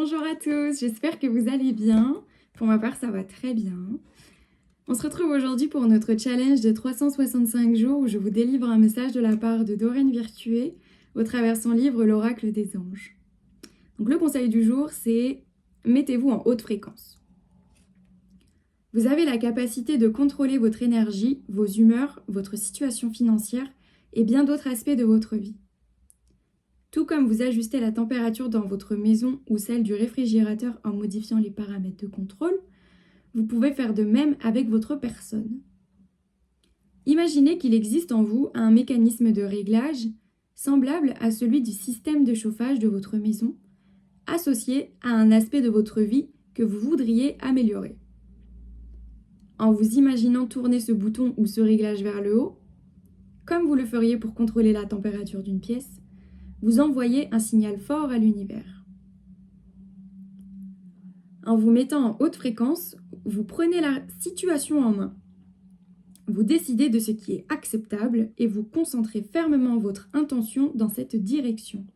Bonjour à tous, j'espère que vous allez bien. Pour ma part, ça va très bien. On se retrouve aujourd'hui pour notre challenge de 365 jours où je vous délivre un message de la part de Doreen Virtué au travers son livre L'Oracle des Anges. Donc le conseil du jour, c'est mettez-vous en haute fréquence. Vous avez la capacité de contrôler votre énergie, vos humeurs, votre situation financière et bien d'autres aspects de votre vie. Tout comme vous ajustez la température dans votre maison ou celle du réfrigérateur en modifiant les paramètres de contrôle, vous pouvez faire de même avec votre personne. Imaginez qu'il existe en vous un mécanisme de réglage semblable à celui du système de chauffage de votre maison, associé à un aspect de votre vie que vous voudriez améliorer. En vous imaginant tourner ce bouton ou ce réglage vers le haut, comme vous le feriez pour contrôler la température d'une pièce, vous envoyez un signal fort à l'univers. En vous mettant en haute fréquence, vous prenez la situation en main. Vous décidez de ce qui est acceptable et vous concentrez fermement votre intention dans cette direction.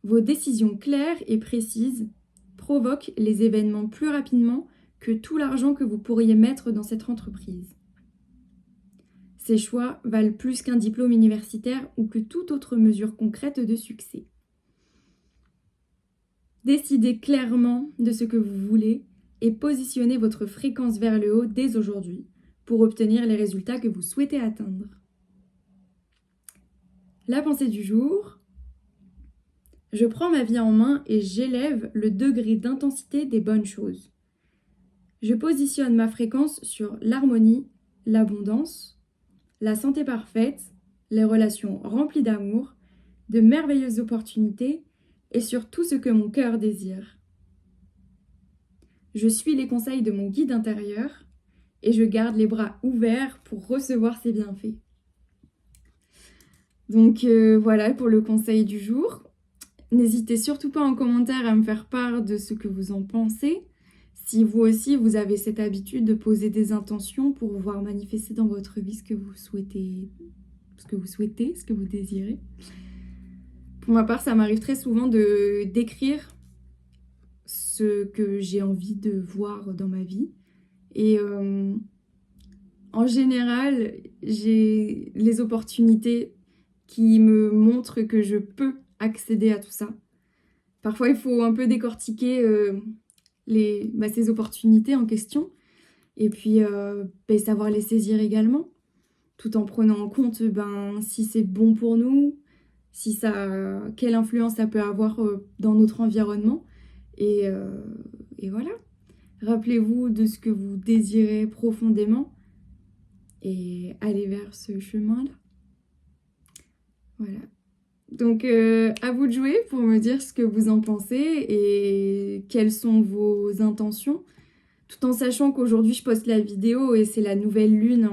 Vos décisions claires et précises provoquent les événements plus rapidement que tout l'argent que vous pourriez mettre dans cette entreprise. Ces choix valent plus qu'un diplôme universitaire ou que toute autre mesure concrète de succès. Décidez clairement de ce que vous voulez et positionnez votre fréquence vers le haut dès aujourd'hui pour obtenir les résultats que vous souhaitez atteindre. La pensée du jour. Je prends ma vie en main et j'élève le degré d'intensité des bonnes choses. Je positionne ma fréquence sur l'harmonie, l'abondance, la santé parfaite, les relations remplies d'amour, de merveilleuses opportunités et sur tout ce que mon cœur désire. Je suis les conseils de mon guide intérieur et je garde les bras ouverts pour recevoir ses bienfaits. Donc voilà pour le conseil du jour. N'hésitez surtout pas en commentaire à me faire part de ce que vous en pensez. Si vous aussi, vous avez cette habitude de poser des intentions pour voir manifester dans votre vie ce que vous souhaitez, ce que vous désirez. Pour ma part, ça m'arrive très souvent d'écrire ce que j'ai envie de voir dans ma vie. Et en général, j'ai les opportunités qui me montrent que je peux accéder à tout ça. Parfois, il faut un peu décortiquer ces opportunités en question et puis savoir les saisir également, tout en prenant en compte si c'est bon pour nous, quelle influence ça peut avoir dans notre environnement. Et voilà. Rappelez-vous de ce que vous désirez profondément et allez vers ce chemin-là. Voilà. Donc, à vous de jouer pour me dire ce que vous en pensez et quelles sont vos intentions, tout en sachant qu'aujourd'hui, je poste la vidéo et c'est la nouvelle lune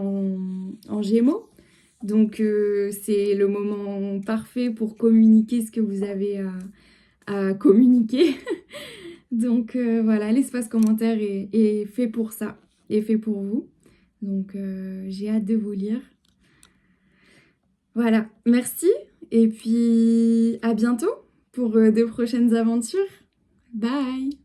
en Gémeaux. Donc, c'est le moment parfait pour communiquer ce que vous avez à communiquer. Donc, voilà, l'espace commentaire est fait pour ça, est fait pour vous. Donc, j'ai hâte de vous lire. Voilà, merci. Et puis, à bientôt pour de prochaines aventures. Bye!